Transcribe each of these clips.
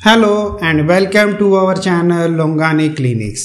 Hello and welcome to our channel Longani Clinics.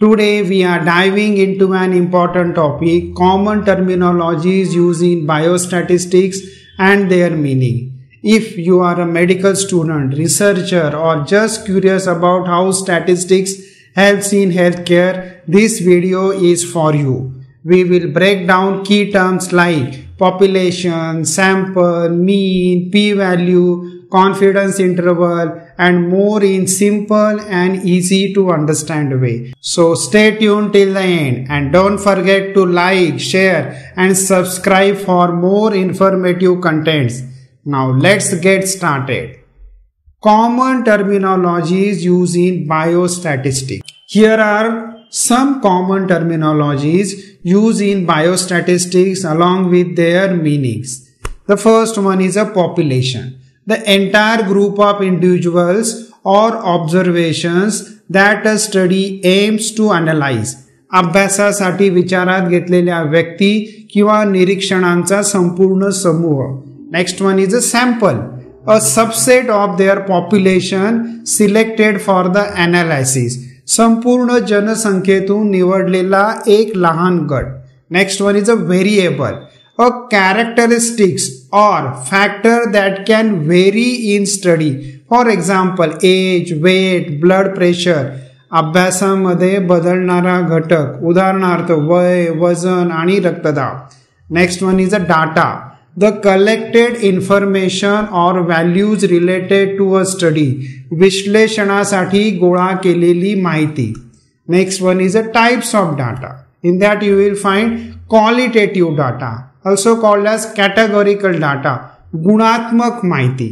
Today we are diving into an important topic, common terminologies used in biostatistics and their meaning. If you are a medical student, researcher or just curious about how statistics helps in healthcare, this video is for you. We will break down key terms like population, sample, mean, p-value, confidence interval and more in simple and easy to understand way. So stay tuned till the end and don't forget to like, share and subscribe for more informative contents. Now let's get started. Common terminologies used in biostatistics. Here are some common terminologies used in biostatistics along with their meanings. The first one is a population. The entire group of individuals or observations that a study aims to analyze. अभ्यासासाठी विचारात घेतलेल्या व्यक्ती किंवा निरीक्षणांचा संपूर्ण समूह. Next one is a sample. A subset of their population selected for the analysis. संपूर्ण जनसंख्येतून निवडलेला एक लहान गट. Next one is a variable. A characteristics or factor that can vary in study. For example, age, weight, blood pressure. अभ्यासामध्ये बदलणारा घटक, उदाहरणार्थ वय, वजन आणि रक्तदाब. Next one is a data. The collected information or values related to a study. विश्लेषणासाठी गोळा केलेली माहिती. Next one is a types of data. In that you will find qualitative data, also called as categorical data, गुणात्मक माहिती.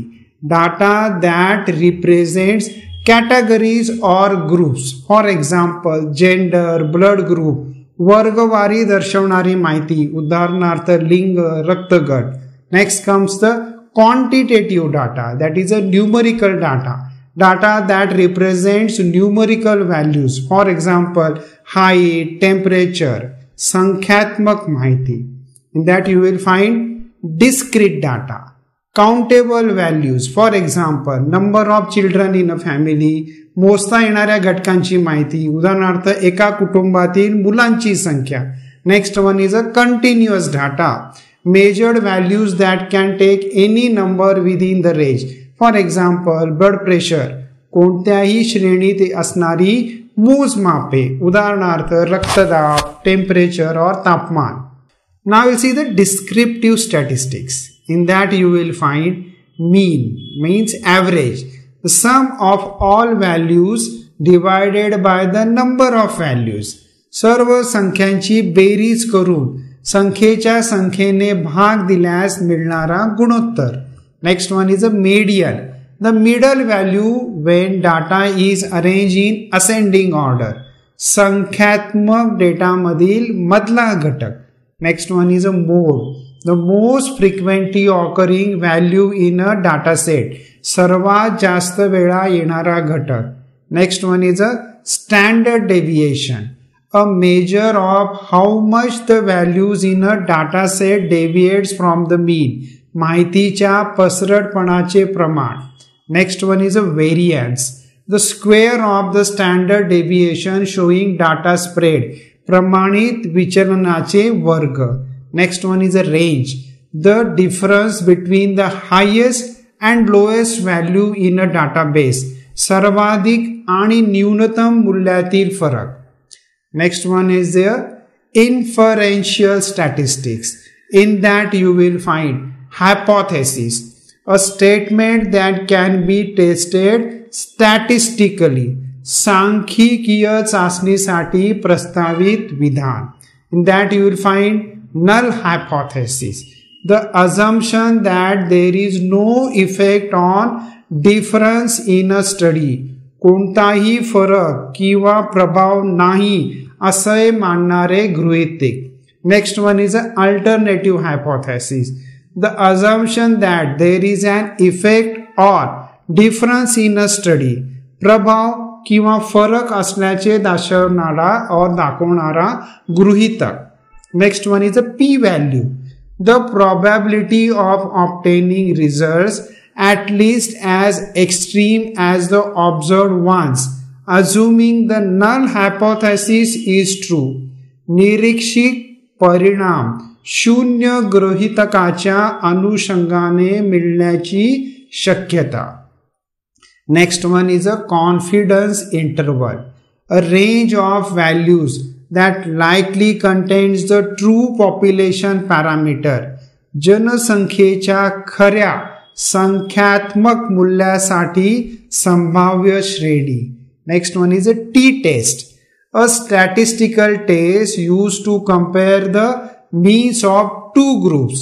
Data that represents categories or groups. For example, gender, blood group. वर्गवारी दर्शवणारी माहिती, उदाहरणार्थ लिंग, रक्तगट. Next comes the quantitative data, that is a numerical data. Data that represents numerical values. For example, height, temperature. संख्यात्मक माहिती. In that you will find discrete data. Countable values. For example, number of children in a family. मोजता येणाऱ्या घटकांची माहिती, उदाहरणार्थ एका कुटुंबातील मुलांची संख्या. Next one is a continuous data. Measured values that can take any number within the range. For example, blood pressure. कोणत्याही श्रेणीत असणारी मोजमापे, उदाहरणार्थ रक्तदाब, टेम्परेचर और तापमान. Now we'll see the descriptive statistics. In that you will find mean, means average. The sum of all values divided by the number of values. सर्व संख्यांची berries करून संख्येच्या संख्येने भाग दिल्यास मिळणारा गुणोत्तर. Next one is a median. The middle value when data is arranged in ascending order. संख्यात्मक data मधील मधला घटक. Next one is a mode. The most frequently occurring value in a data set. सर्वात जास्त वेळा येणारा घटक. Next one is a standard deviation. A measure of how much the values in a data set deviates from the mean. माहितीच्या पसरटपणाचे प्रमाण. Next one is a variance. The square of the standard deviation showing data spread. प्रमाणित विचलनाचे वर्ग. Next one is a range. The difference between the highest and lowest value in a database. सर्वाधिक आणि न्यूनतम मूल्यातील फरक. Next one is the inferential statistics. In that you will find hypothesis. A statement that can be tested statistically. सांख्यिकीय चाचणीसाठी प्रस्तावित विधान. In that you will find null hypothesis. The assumption that there is no effect on difference in a study. कोणताही फरक किंवा प्रभाव नाही असे मानणारे गृहीतक. Next one is an alternative hypothesis. The assumption that there is an effect or difference in a study. प्रभाव किंवा फरक असल्याचे दर्शवणारा और दाखवणारा गृहीतक. Next one is a p-value. The probability of obtaining results at least as extreme as the observed ones, assuming the null hypothesis is true. निरीक्षित परिणाम शून्य गृहीतकाच्या अनुषंगाने मिळण्याची शक्यता. Next one is a confidence interval, a range of values that likely contains the true population parameter. जनसंख्येच्या खऱ्या संख्यात्मक मूल्यासाठी संभाव्य श्रेणी. Next one is a t-test, a statistical test used to compare the means of two groups.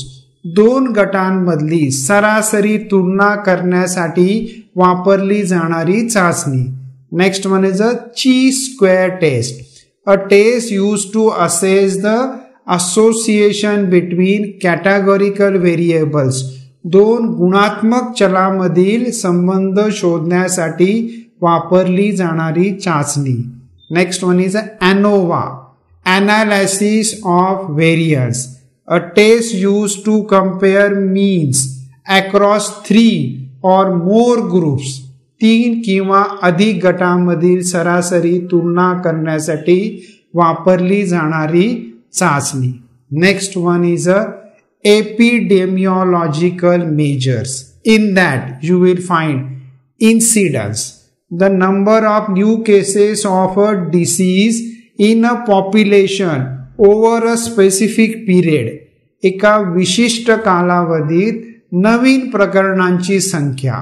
दोन गटांमधली सरासरी तुलना करण्यासाठी वापरली जाणारी चाचणी. Next one is a chi-square test, a test used to assess the association between categorical variables. दोन गुणात्मक चलामधील संबंध शोधण्यासाठी वापरली जाणारी चाचणी. Next one is ANOVA, analysis of variance, a test used to compare means across 3 or more groups. 3 किंवा अधिक गटांमधील सरासरी तुलना करण्यासाठी वापरली जाणारी चाचणी. Next one is epidemiological measures. In that you will find incidence, the number of new cases of a disease in a population over a specific period. एका विशिष्ट कालावधीत नवीन प्रकरणांची संख्या.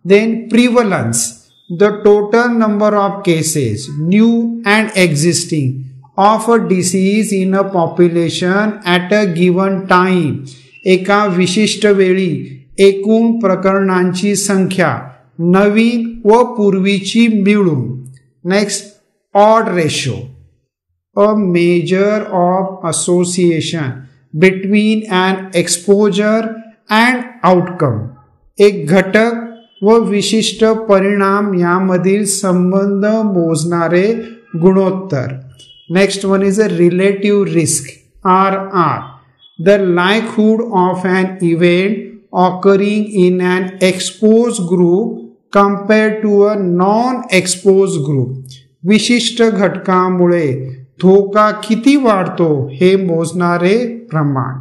Then prevalence, the total number of cases, new and existing, of a disease in a population at a given time. एका विशिष्ट वेळी एकूण प्रकरणांची संख्या नवीन व पूर्वीची मिळून. Next, odd ratio, a measure of association between an exposure and outcome. एक घटक व विशिष्ट परिणाम यामधील संबंध मोजणारे गुणोत्तर. Next one is a relative risk, RR, the likelihood of an event occurring in an exposed group compared to a non-exposed group. विशिष्ट घटकामुळे धोका किती वाढतो हे मोजणारे प्रमाण.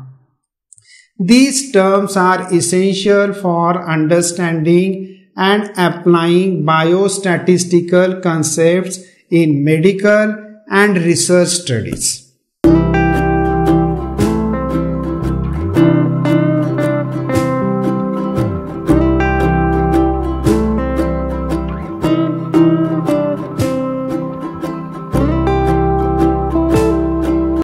These terms are essential for understanding and applying biostatistical concepts in medical and research studies.